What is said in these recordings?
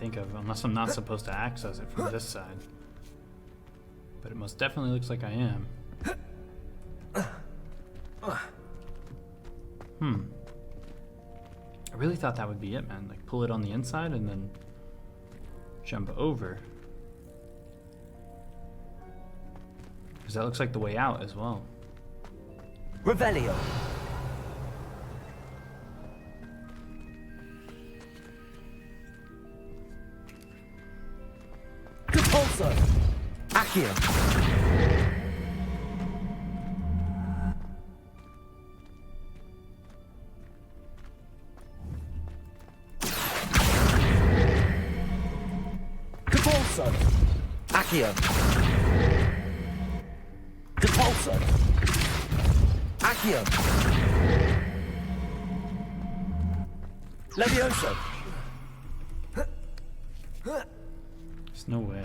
think of, unless I'm not supposed to access it from this side. But it most definitely looks like I am. I really thought that would be it, man. Like, pull it on the inside and then jump over. Because that looks like the way out as well. Revelio. Compulso. Accio. Compulso. Accio. Compulso. Accio. Levioso. There's no way.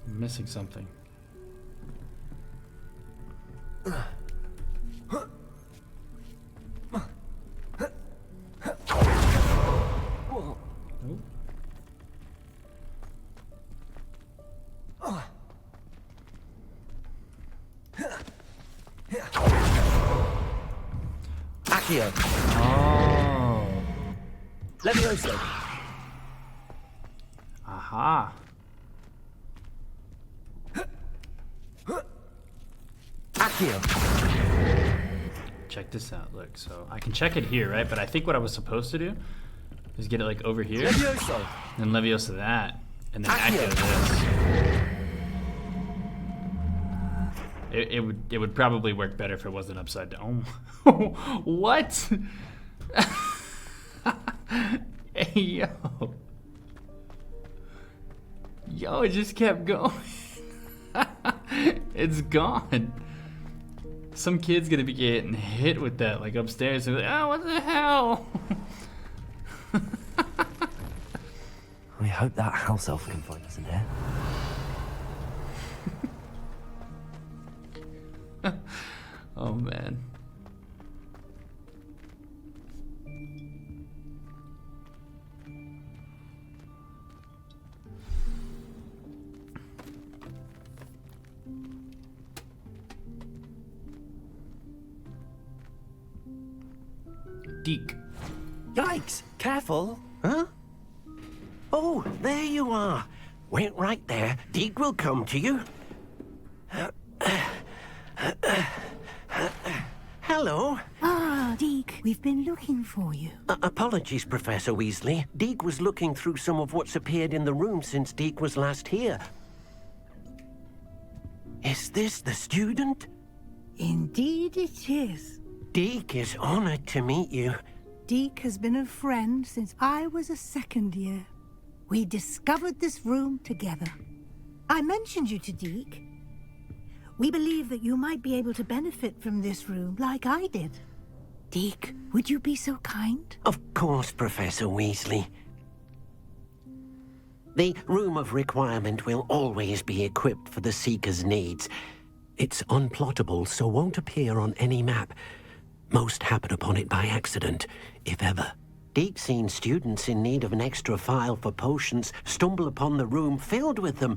I'm missing something. Accio. Oh. Levioso. Aha. Accio. Check this out. Look, so I can check it here, right? But I think what I was supposed to do is get it like over here. Levioso. Then Leviosa that. And then Accio. Accio this. It would probably work better if it wasn't upside down. What? Hey, yo. Yo, it just kept going. It's gone. Some kid's gonna be getting hit with that, like upstairs. And like, oh, what the hell? I hope that house elf can find us in there. Oh, man. Deke. Yikes! Careful! Huh? Oh, there you are. Wait right there. Deke will come to you. Hello. Ah, Deke, we've been looking for you. Apologies, Professor Weasley. Deke was looking through some of what's appeared in the room since Deke was last here. Is this the student? Indeed it is. Deke is honored to meet you. Deke has been a friend since I was a second year. We discovered this room together. I mentioned you to Deke. We believe that you might be able to benefit from this room like I did. Deke, would you be so kind? Of course, Professor Weasley. The Room of Requirement will always be equipped for the Seeker's needs. It's unplottable, so won't appear on any map. Most happen upon it by accident, if ever. Deke's seen students in need of an extra file for potions stumble upon the room filled with them.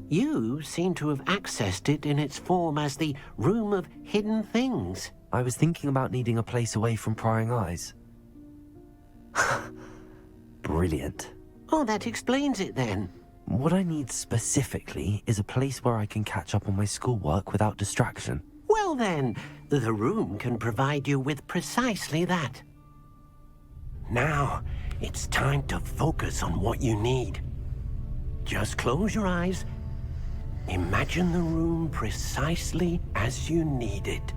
You seem to have accessed it in its form as the Room of Hidden Things. I was thinking about needing a place away from prying eyes. Brilliant. Oh, that explains it then. What I need specifically is a place where I can catch up on my schoolwork without distraction. Well then, the room can provide you with precisely that. Now, it's time to focus on what you need. Just close your eyes. Imagine the room precisely as you need it.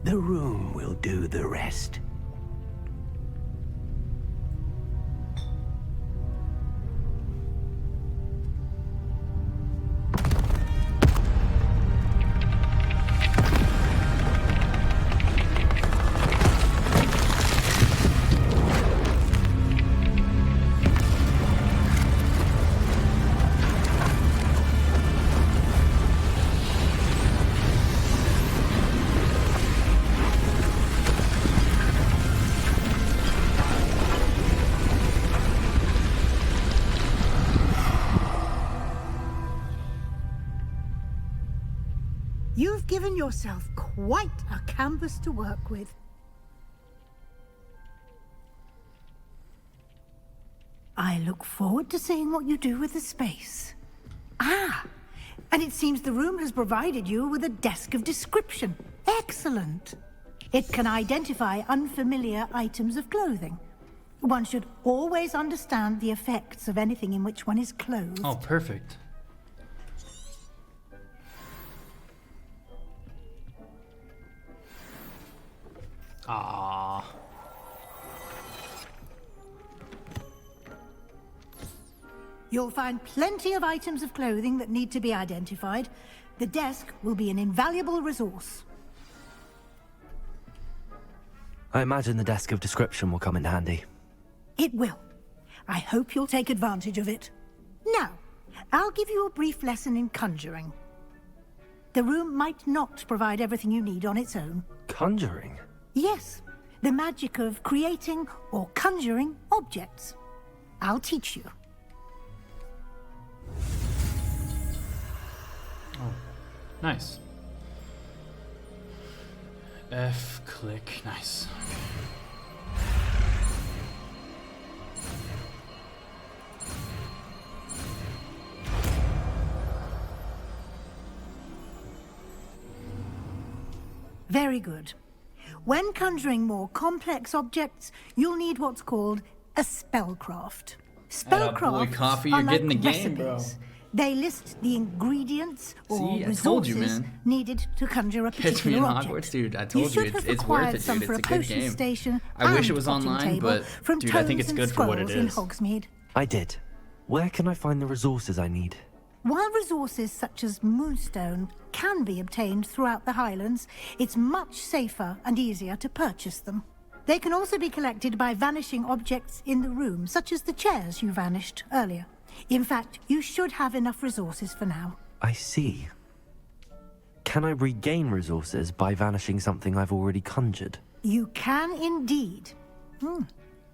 The room will do the rest. You've given yourself quite a canvas to work with. I look forward to seeing what you do with the space. Ah, and it seems the room has provided you with a desk of description. Excellent. It can identify unfamiliar items of clothing. One should always understand the effects of anything in which one is clothed. Oh, perfect. Ah. You'll find plenty of items of clothing that need to be identified. The desk will be an invaluable resource. I imagine the desk of description will come in handy. It will. I hope you'll take advantage of it. Now, I'll give you a brief lesson in conjuring. The room might not provide everything you need on its own. Conjuring? Yes, the magic of creating or conjuring objects. I'll teach you. Oh, nice. F, click, nice. Very good. When conjuring more complex objects, you'll need what's called a spellcraft. Attaboy, Coffee, you're are getting like the game, bro. recipes. They list the ingredients or See, I resources told you, man. needed to conjure a Catch me particular in object. Hogwarts, dude. I told you, should have it's acquired worth it, some dude. for It's a a good potion game. station I wish it and was potting online, table but, from dude, I think tomes it's and good for what it scrolls in is. Hogsmeade. I did. Where can I find the resources I need? While resources such as moonstone can be obtained throughout the Highlands, it's much safer and easier to purchase them. They can also be collected by vanishing objects in the room, such as the chairs you vanished earlier. In fact, you should have enough resources for now. I see. Can I regain resources by vanishing something I've already conjured? You can indeed.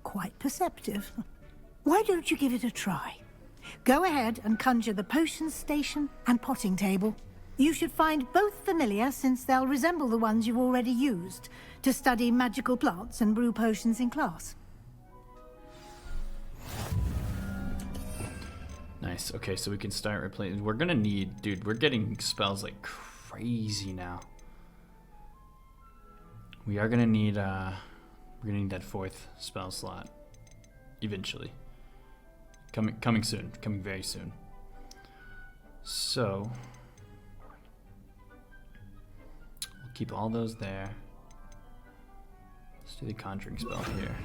Quite perceptive. Why don't you give it a try? Go ahead and conjure the potion station and potting table. You should find both familiar, since they'll resemble the ones you've already used to study magical plants and brew potions in class. Nice. Okay, so we can start replacing. We're gonna need, dude. We're getting spells like crazy now. We are gonna need. We're gonna need that 4th spell slot eventually. Coming soon. Coming very soon. So we'll keep all those there. Let's do the conjuring spell here.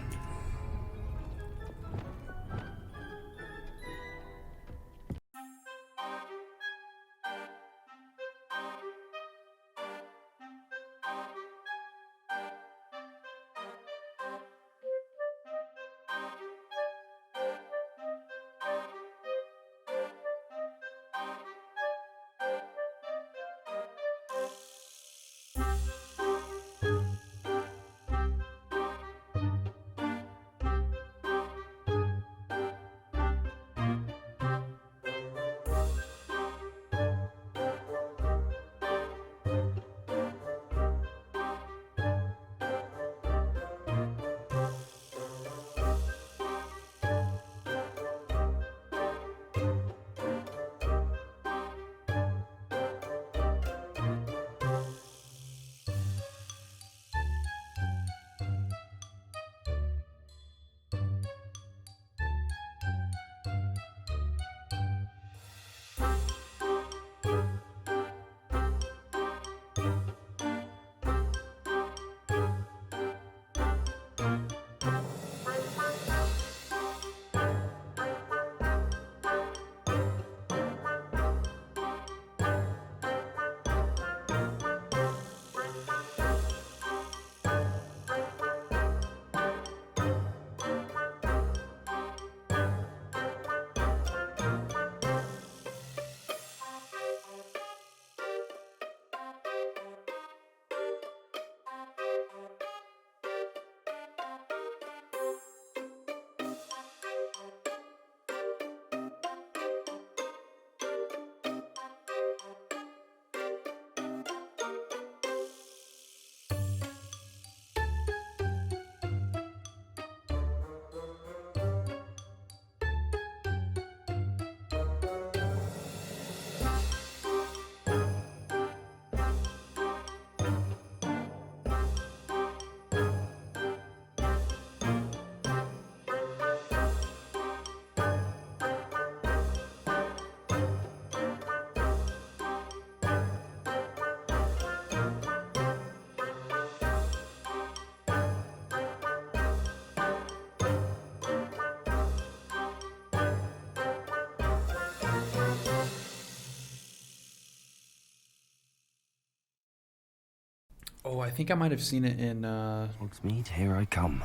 Oh, I think I might have seen it in Hogsmeade, here I come.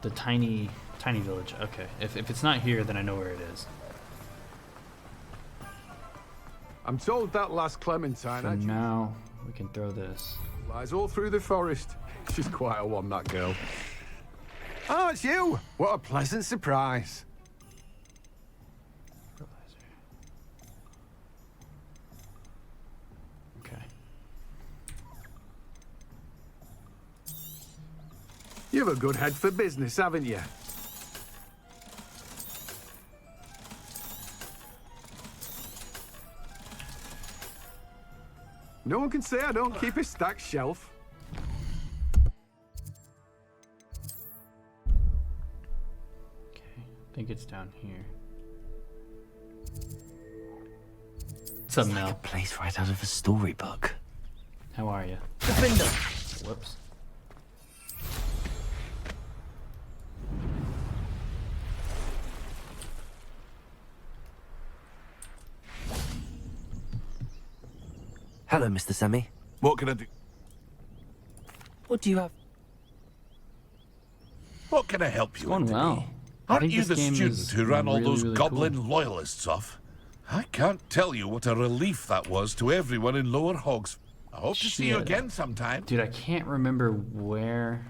the tiny village. Okay, if it's not here, then I know where it is. I'm told that last Clementine For now, we can throw this. lies all through the forest. She's quite a one, that girl. Oh, it's you! What a pleasant surprise. Okay. You've a good head for business, haven't you? No one can say I don't keep a stacked shelf. Okay, I think it's down here. What's up, Like Mel? a place right out of a storybook. How are you? Defender. Whoops. Hello, Mr. Semi. What can I do? What do you have? What can I help you Going with well. today? I Aren't think you this the game student is who ran all really, those really goblin cool. loyalists off? I can't tell you what a relief that was to everyone in Lower Hogs. I hope to see you Shit. again sometime. Dude, I can't remember where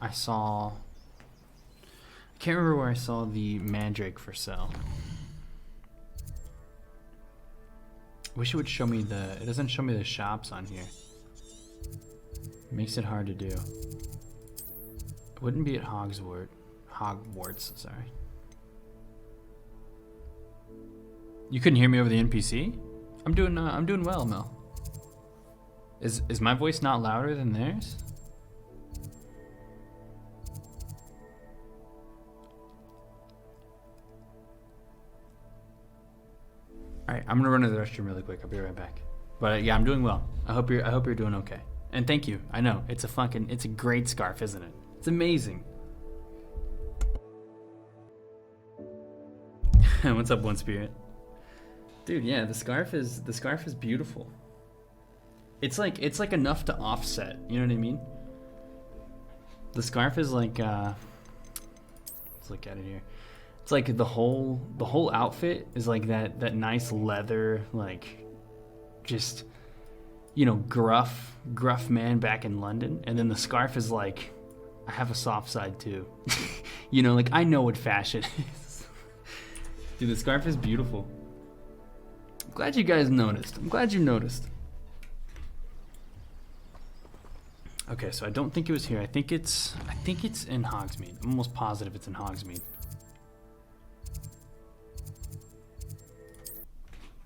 I saw... I can't remember where I saw the Mandrake for sale. Wish it would show me the... It doesn't show me the shops on here. Makes it hard to do. It wouldn't be at Hogwarts, sorry. You couldn't hear me over the NPC? I'm doing well, Mel. Is my voice not louder than theirs? All right, I'm gonna run to the restroom really quick. I'll be right back. But yeah, I'm doing well. I hope you're doing okay. And thank you. I know it's a great scarf, isn't it? It's amazing. What's up, One Spirit? Dude, yeah, the scarf is beautiful. It's like enough to offset. You know what I mean? The scarf is like let's look at it here. It's like the whole outfit is like that nice leather, like just, you know, gruff man back in London, and then the scarf is like, I have a soft side too. You know, like I know what fashion is. Dude, the scarf is beautiful. I'm glad you guys noticed. I'm glad you noticed. Okay, so I don't think it was here. I think it's in Hogsmeade. I'm almost positive it's in Hogsmeade.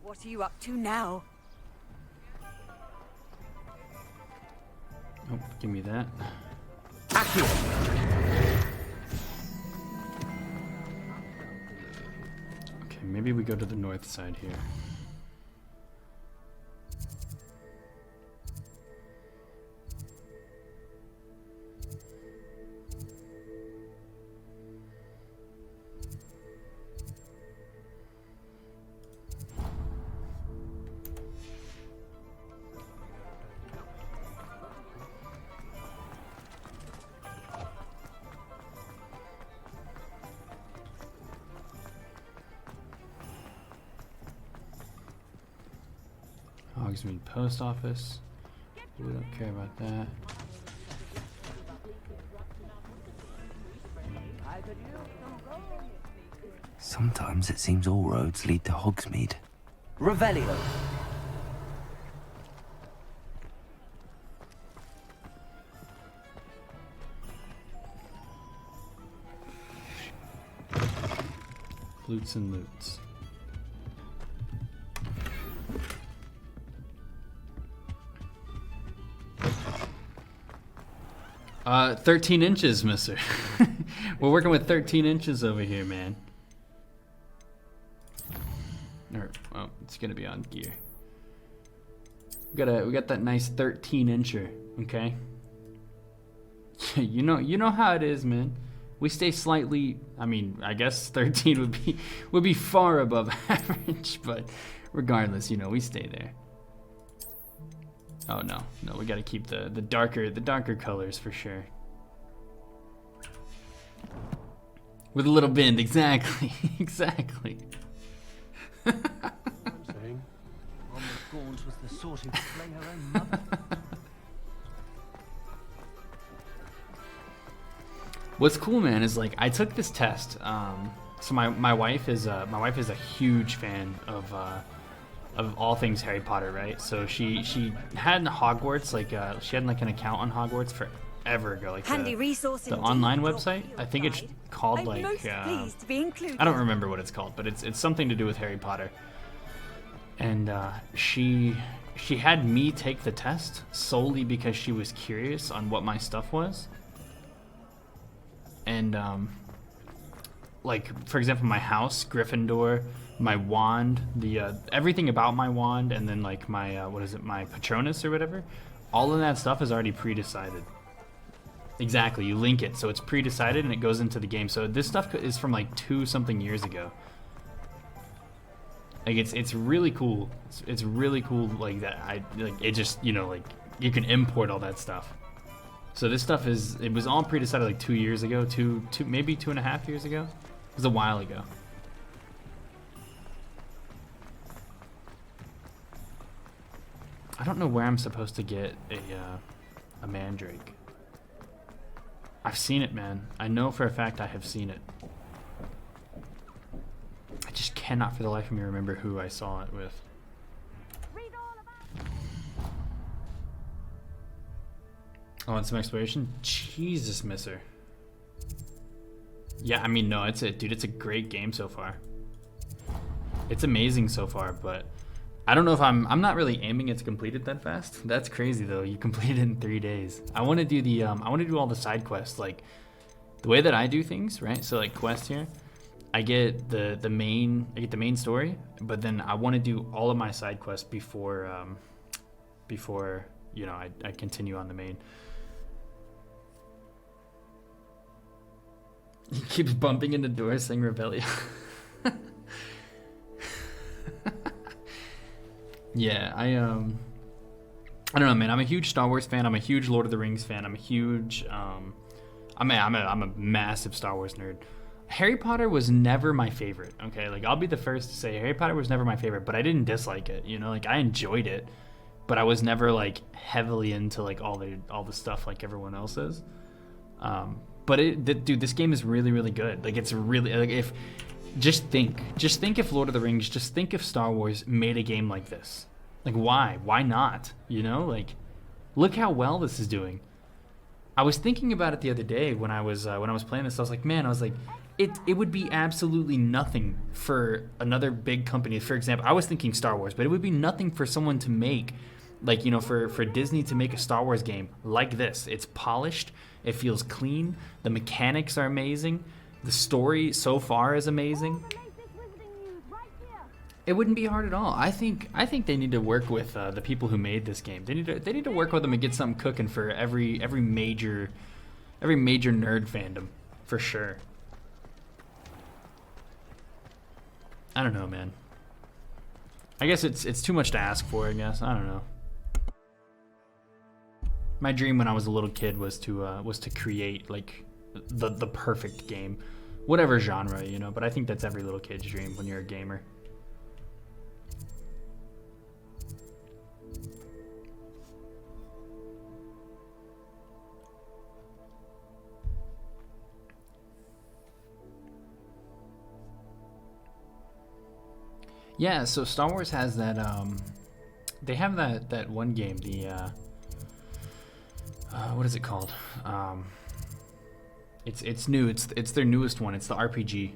What are you up to now? Oh, give me that. Okay, maybe we go to the north side here. Hogsmeade Post Office. We don't care about that. Sometimes it seems all roads lead to Hogsmeade. Revelio. Flutes and loots. Uh, 13 inches, mister. We're working with 13 inches over here, man. Or, well, it's gonna be on gear. We got that nice 13 incher, okay? you know how it is, man. We stay slightly, I mean, I guess 13 would be far above average, but regardless, you know, we stay there. Oh no, no, we gotta keep the darker colors for sure. With a little bend, exactly, exactly. Saying Gaunt was the sort who could slay her own mother. What's cool, man, is like I took this test. So my wife is a huge fan of all things Harry Potter, right? So she had Hogwarts, like she had like an account on Hogwarts forever ago, like Handy resource the indeed. online website. I think it's called I'm like most pleased to be included. I don't remember what it's called, but it's something to do with Harry Potter. And she had me take the test solely because she was curious on what my stuff was. And like for example, my house, Gryffindor, my wand, the everything about my wand, and then like my my Patronus or whatever, all of that stuff is already pre-decided. Exactly, you link it, so it's pre-decided and it goes into the game. So this stuff is from like 2-something years ago. Like it's really cool. It's really cool. Like that, it just, you know, like you can import all that stuff. So this stuff it was all pre-decided like 2 years ago, maybe 2.5 years ago. It was a while ago. I don't know where I'm supposed to get a mandrake. I've seen it, man. I know for a fact I have seen it. I just cannot for the life of me remember who I saw it with. Oh, and some exploration? Jesus, misser. Yeah, I mean, no, dude, it's a great game so far. It's amazing so far, but I don't know if I'm not really aiming it to complete it that fast. That's crazy though. You complete it in 3 days. I want to do I want to do all the side quests, like the way that I do things, right? So like quest here, I get the main story, but then I want to do all of my side quests before you know I continue on the main. He keeps bumping into doors saying Rebellion. Yeah, I don't know, man. I'm a huge Star Wars fan. I'm a huge Lord of the Rings fan. I'm a huge I'm a massive Star Wars nerd. Harry Potter was never my favorite. Okay, like I'll be the first to say Harry Potter was never my favorite, but I didn't dislike it. You know, like I enjoyed it, but I was never like heavily into like all the stuff like everyone else is. But dude, this game is really, really good. Like it's really like just think if Lord of the Rings, just think if Star Wars made a game like this. Like why not? You know, like look how well this is doing. I was thinking about it the other day when I was playing this. I was like, man, it would be absolutely nothing for another big company. For example, I was thinking Star Wars, but it would be nothing for someone to make, like, you know, for Disney to make a Star Wars game like this. It's polished, it feels clean, the mechanics are amazing, the story so far is amazing. It wouldn't be hard at all. I think they need to work with the people who made this game. They need to work with them and get something cooking for every major nerd fandom, for sure. I don't know, man. I guess it's too much to ask for, I guess. I don't know. My dream when I was a little kid was to create like the perfect game, whatever genre, you know. But I think that's every little kid's dream when you're a gamer. Yeah, so Star Wars has that. They have that one game. The what is it called? It's new. It's their newest one. It's the RPG.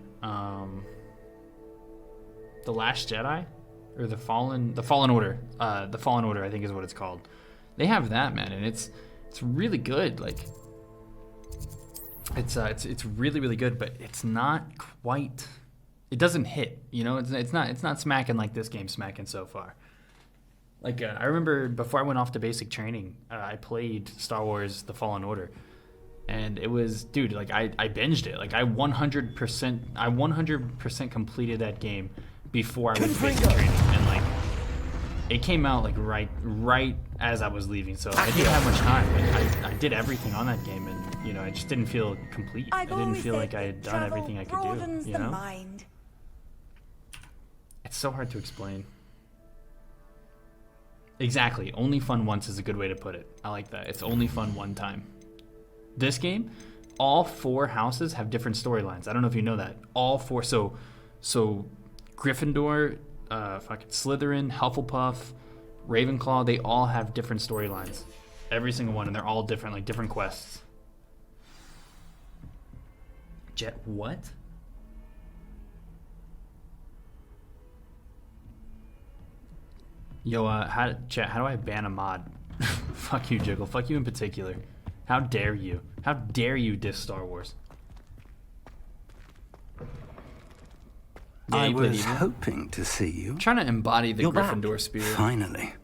The Last Jedi, or the Fallen Order. The Fallen Order, I think, is what it's called. They have that, man, and it's really good. Like it's really, really good, but it's not quite. It doesn't hit, you know. It's not smacking like this game's smacking so far. Like I remember before I went off to basic training, I played Star Wars: The Fallen Order, and it was, dude, like I binged it. Like I 100% completed that game before I went to basic training, and like it came out like right as I was leaving, so I didn't have much time. I did everything on that game, and you know, I just didn't feel complete. I didn't feel like I had done everything I could do. You know, mind. it's so hard to explain. Exactly, only fun once is a good way to put it. I like that. It's only fun one time. This game, all 4 houses have different storylines. I don't know if you know that. All 4. So Gryffindor, fucking Slytherin, Hufflepuff, Ravenclaw, they all have different storylines. Every single one, and they're all different, like different quests. Jet, what? Yo, chat, how do I ban a mod? Fuck you, Jiggle. Fuck you in particular. How dare you? How dare you diss Star Wars? Yeah, I was hoping to see you. I'm trying to embody the You're Gryffindor back. spirit. Finally.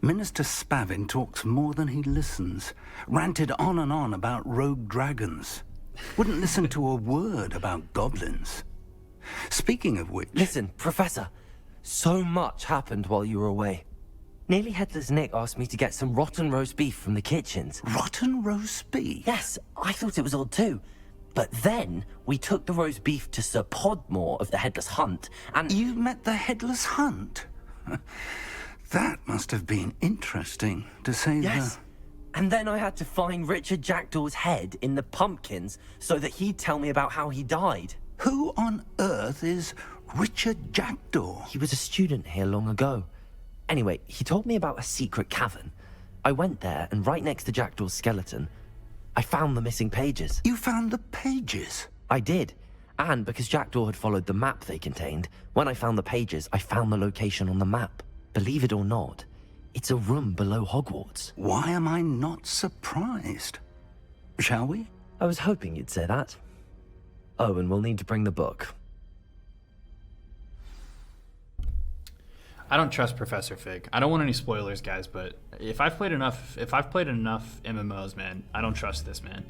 Minister Spavin talks more than he listens. Ranted on and on about rogue dragons. Wouldn't listen to a word about goblins. Speaking of which... Listen, Professor. So much happened while you were away. Nearly Headless Nick asked me to get some rotten roast beef from the kitchens. Rotten roast beef? Yes, I thought it was odd too. But then we took the roast beef to Sir Podmore of the Headless Hunt, and... You met the Headless Hunt? That must have been interesting, to say Yes. And then I had to find Richard Jackdaw's head in the pumpkins so that he'd tell me about how he died. Who on earth is Richard Jackdaw? He was a student here long ago. Anyway, he told me about a secret cavern. I went there, and right next to Jackdaw's skeleton, I found the missing pages. You found the pages? I did. And because Jackdaw had followed the map they contained, when I found the pages, I found the location on the map. Believe it or not, it's a room below Hogwarts. Why am I not surprised? Shall we? I was hoping you'd say that. Oh, and we'll need to bring the book. I don't trust Professor Fig. I don't want any spoilers, guys, but if I've played enough MMOs, man, I don't trust this man.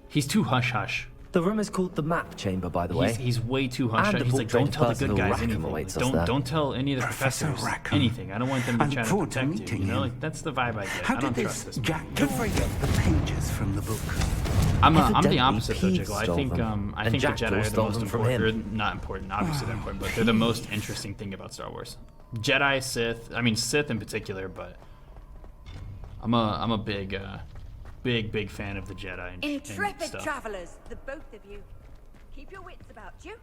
He's too hush-hush. The room is called the Map Chamber, by the way. He's way too hush-hush. He's like, don't tell the good guys anything. Like, don't tell any of the professors anything. I don't want them to try to protect you. You know, like that's the vibe I get. How I don't did trust this. Jackdaw get the pages from the book? I'm the Evidently, opposite though, Pete Jiggle. I stole think them, I and think the Jackdaw Jedi are the stole most them from important. him. They're not important, obviously they're important, but they're the most interesting thing about Star Wars. Jedi, Sith. I mean Sith in particular, but I'm a big fan of the Jedi and Intrepid stuff. travelers, the both of you. Keep your wits about you.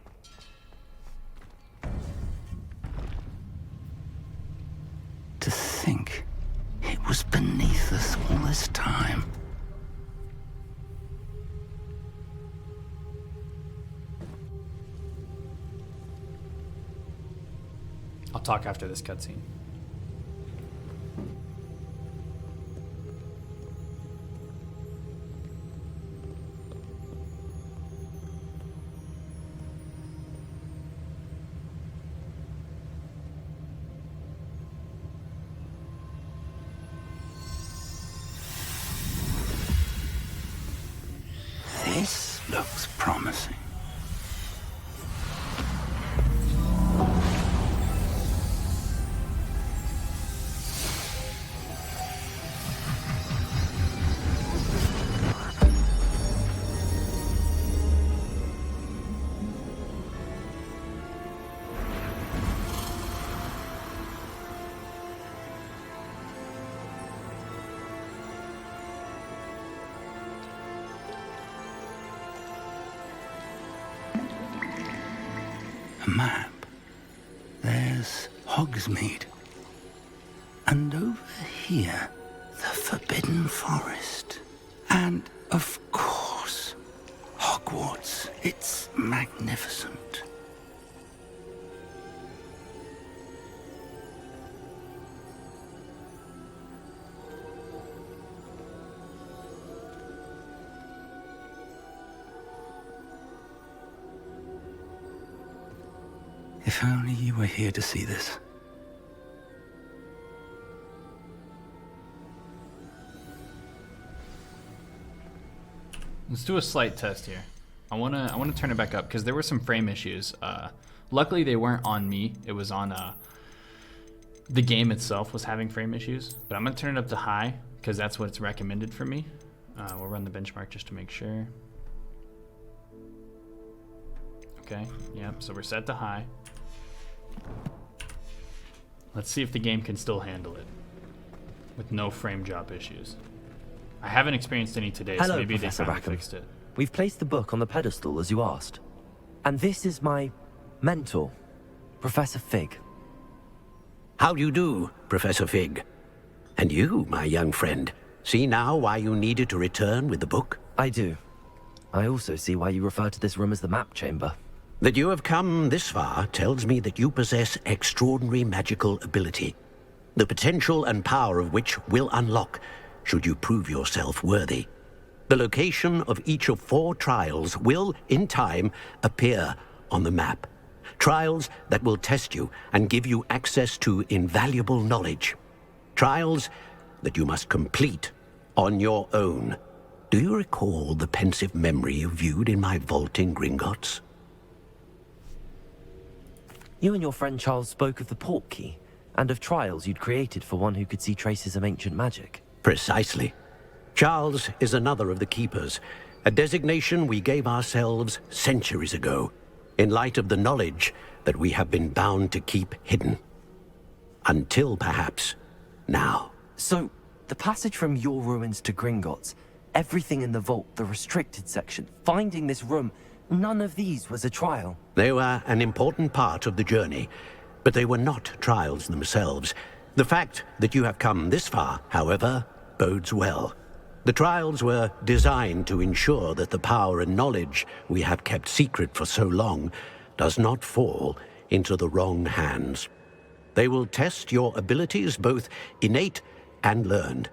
To think it was beneath us all this time. I'll talk after this cutscene. This looks promising. A map. There's Hogsmeade. And over here, the Forbidden Forest. And, of course, Hogwarts. It's magnificent. If only you were here to see this. Let's do a slight test here. I wanna turn it back up because there were some frame issues. Luckily they weren't on me. It was on the game itself was having frame issues, but I'm gonna turn it up to high because that's what's recommended for me. We'll run the benchmark just to make sure. Okay, yep, so we're set to high. Let's see if the game can still handle it with no frame drop issues. I haven't experienced any today, Hello, so maybe Professor they finally Rackham. fixed it. We've placed the book on the pedestal as you asked. And this is my mentor, Professor Fig. How do you do, Professor Fig? And you, my young friend, see now why you needed to return with the book? I do. I also see why you refer to this room as the map chamber. That you have come this far tells me that you possess extraordinary magical ability, the potential and power of which will unlock should you prove yourself worthy. The location of each of 4 trials will, in time, appear on the map. Trials that will test you and give you access to invaluable knowledge. Trials that you must complete on your own. Do you recall the pensive memory you viewed in my vault in Gringotts? You and your friend Charles spoke of the port key, and of trials you'd created for one who could see traces of ancient magic. Precisely. Charles is another of the Keepers, a designation we gave ourselves centuries ago, in light of the knowledge that we have been bound to keep hidden. Until, perhaps, now. So, the passage from your ruins to Gringotts, everything in the vault, the restricted section, finding this room, none of these was a trial. They were an important part of the journey, but they were not trials themselves. The fact that you have come this far, however, bodes well. The trials were designed to ensure that the power and knowledge we have kept secret for so long does not fall into the wrong hands. They will test your abilities, both innate and learned.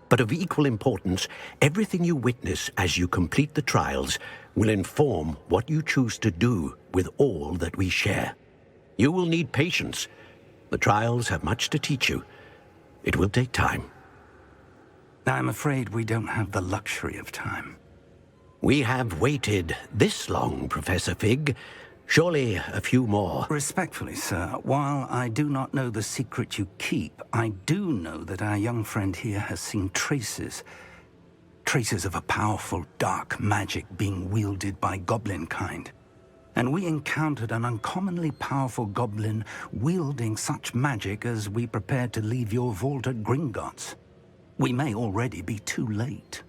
But of equal importance, everything you witness as you complete the trials will inform what you choose to do with all that we share. You will need patience. The trials have much to teach you. It will take time. I'm afraid we don't have the luxury of time. We have waited this long, Professor Fig. Surely a few more. Respectfully, sir, while I do not know the secret you keep, I do know that our young friend here has seen traces of a powerful dark magic being wielded by goblin kind. And we encountered an uncommonly powerful goblin wielding such magic as we prepared to leave your vault at Gringotts. We may already be too late.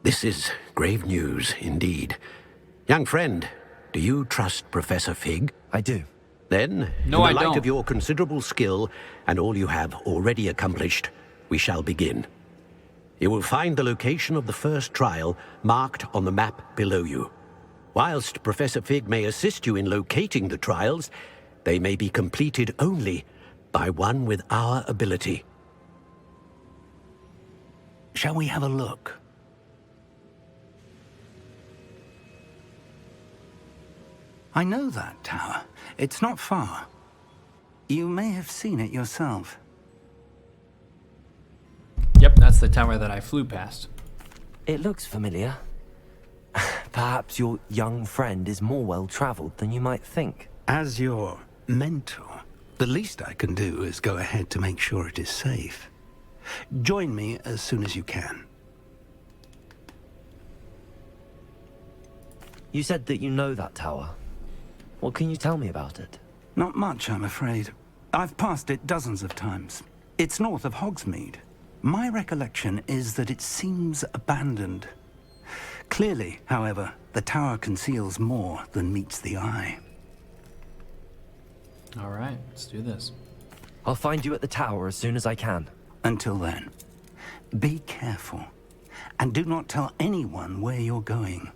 This is grave news indeed. Young friend, do you trust Professor Fig? I do. Then, No, in the I light don't. of your considerable skill and all you have already accomplished, we shall begin. You will find the location of the first trial marked on the map below you. Whilst Professor Fig may assist you in locating the trials, they may be completed only by one with our ability. Shall we have a look? I know that tower. It's not far. You may have seen it yourself. Yep, that's the tower that I flew past. It looks familiar. Perhaps your young friend is more well-traveled than you might think. As your mentor, the least I can do is go ahead to make sure it is safe. Join me as soon as you can. You said that you know that tower. What can you tell me about it? Not much, I'm afraid. I've passed it dozens of times. It's north of Hogsmeade. My recollection is that it seems abandoned. Clearly, however, the tower conceals more than meets the eye. All right, let's do this. I'll find you at the tower as soon as I can. Until then, be careful, and do not tell anyone where you're going.